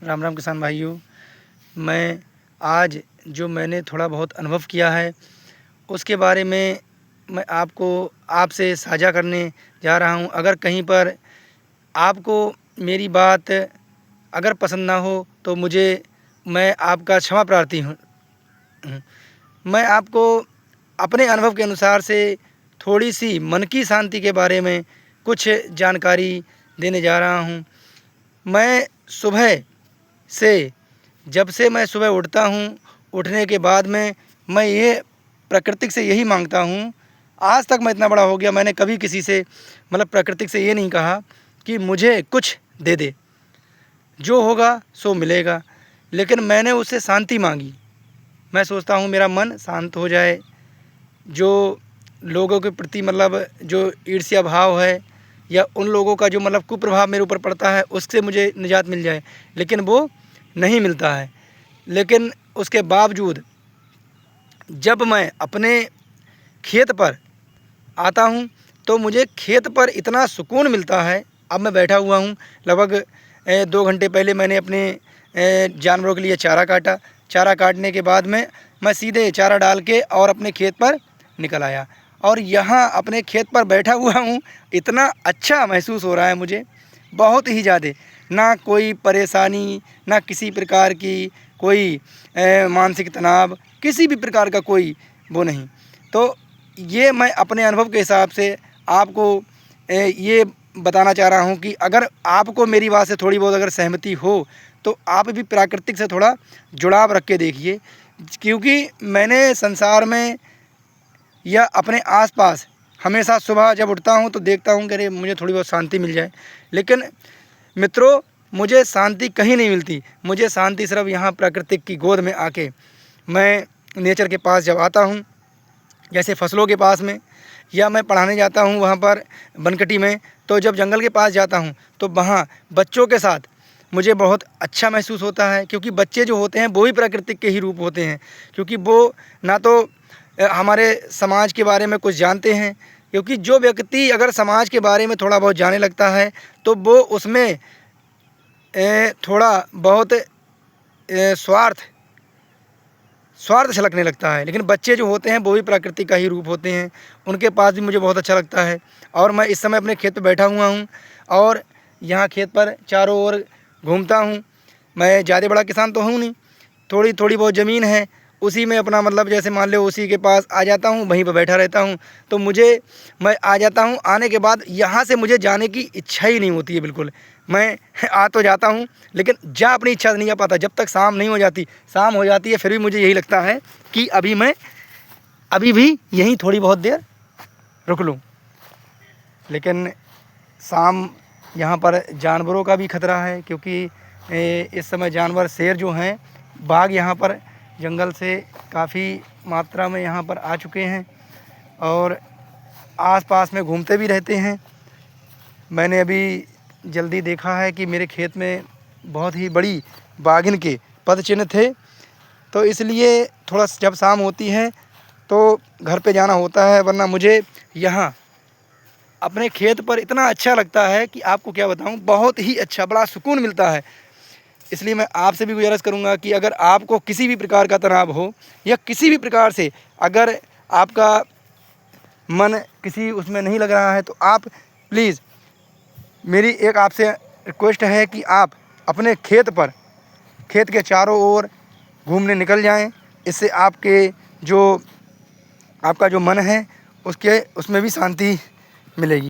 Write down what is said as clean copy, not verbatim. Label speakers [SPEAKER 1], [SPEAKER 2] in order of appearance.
[SPEAKER 1] राम राम किसान भाइयों। मैं आज जो मैंने थोड़ा बहुत अनुभव किया है उसके बारे में मैं आपसे साझा करने जा रहा हूं। अगर कहीं पर आपको मेरी बात अगर पसंद ना हो तो मैं आपका क्षमा प्रार्थी हूं। मैं आपको अपने अनुभव के अनुसार से थोड़ी सी मन की शांति के बारे में कुछ जानकारी देने जा रहा हूं। मैं सुबह से जब से मैं सुबह उठता हूँ, उठने के बाद में मैं ये प्रकृति से यही मांगता हूँ। आज तक मैं इतना बड़ा हो गया, मैंने कभी किसी से मतलब प्रकृति से ये नहीं कहा कि मुझे कुछ दे दे, जो होगा सो मिलेगा, लेकिन मैंने उससे शांति मांगी। मैं सोचता हूँ मेरा मन शांत हो जाए, जो लोगों के प्रति मतलब जो ईर्ष्या भाव है या उन लोगों का जो मतलब कुप्रभाव मेरे ऊपर पड़ता है उससे मुझे निजात मिल जाए, लेकिन वो नहीं मिलता है। लेकिन उसके बावजूद जब मैं अपने खेत पर आता हूँ तो मुझे खेत पर इतना सुकून मिलता है। अब मैं बैठा हुआ हूँ, लगभग 2 घंटे पहले मैंने अपने जानवरों के लिए चारा काटा। चारा काटने के बाद में मैं सीधे चारा डाल के और अपने खेत पर निकल आया, और यहाँ अपने खेत पर बैठा हुआ हूँ। इतना अच्छा महसूस हो रहा है मुझे, बहुत ही ज़्यादा। ना कोई परेशानी, ना किसी प्रकार की कोई मानसिक तनाव, किसी भी प्रकार का कोई वो नहीं। तो ये मैं अपने अनुभव के हिसाब से आपको ये बताना चाह रहा हूँ कि अगर आपको मेरी बात से थोड़ी बहुत अगर सहमति हो तो आप भी प्राकृतिक से थोड़ा जुड़ाव रख के देखिए। क्योंकि मैंने संसार में या अपने आसपास हमेशा सुबह जब उठता हूँ तो देखता हूँ कि अरे मुझे थोड़ी बहुत शांति मिल जाए, लेकिन मित्रों मुझे शांति कहीं नहीं मिलती। मुझे शांति सिर्फ यहाँ प्रकृति की गोद में आके, मैं नेचर के पास जब आता हूँ, जैसे फसलों के पास में, या मैं पढ़ाने जाता हूँ वहाँ पर बनकटी में, तो जब जंगल के पास जाता हूँ तो वहाँ बच्चों के साथ मुझे बहुत अच्छा महसूस होता है। क्योंकि बच्चे जो होते हैं वो भी प्रकृति के ही रूप होते हैं, क्योंकि वो ना तो हमारे समाज के बारे में कुछ जानते हैं। क्योंकि जो व्यक्ति अगर समाज के बारे में थोड़ा बहुत जानने लगता है तो वो उसमें थोड़ा बहुत स्वार्थ झलकने लगता है। लेकिन बच्चे जो होते हैं वो भी प्रकृति का ही रूप होते हैं, उनके पास भी मुझे बहुत अच्छा लगता है। और मैं इस समय अपने खेत पे बैठा हुआ हूँ और यहाँ खेत पर चारों ओर घूमता हूँ। मैं ज़्यादा बड़ा किसान तो हूँ नहीं, थोड़ी बहुत ज़मीन है, उसी में अपना मतलब जैसे मान लो उसी के पास आ जाता हूँ, वहीं पर बैठा रहता हूँ। तो मैं आ जाता हूँ, आने के बाद यहाँ से मुझे जाने की इच्छा ही नहीं होती है बिल्कुल। मैं आ तो जाता हूँ लेकिन अपनी इच्छा से नहीं आ पाता जब तक शाम नहीं हो जाती। शाम हो जाती है फिर भी मुझे यही लगता है कि अभी भी यहीं थोड़ी बहुत देर रुक लूँ। लेकिन शाम यहाँ पर जानवरों का भी खतरा है, क्योंकि इस समय जानवर शेर जो हैं, बाघ यहाँ पर जंगल से काफ़ी मात्रा में यहाँ पर आ चुके हैं और आसपास में घूमते भी रहते हैं। मैंने अभी जल्दी देखा है कि मेरे खेत में बहुत ही बड़ी बाघिन के पद चिन्ह थे, तो इसलिए थोड़ा जब शाम होती है तो घर पे जाना होता है, वरना मुझे यहाँ अपने खेत पर इतना अच्छा लगता है कि आपको क्या बताऊँ, बहुत ही अच्छा, बड़ा सुकून मिलता है। इसलिए मैं आपसे भी गुजारिश करूँगा कि अगर आपको किसी भी प्रकार का तनाव हो या किसी भी प्रकार से अगर आपका मन किसी उसमें नहीं लग रहा है तो आप प्लीज़, मेरी एक आपसे रिक्वेस्ट है कि आप अपने खेत के चारों ओर घूमने निकल जाएं। इससे आपका जो मन है उसमें भी शांति मिलेगी।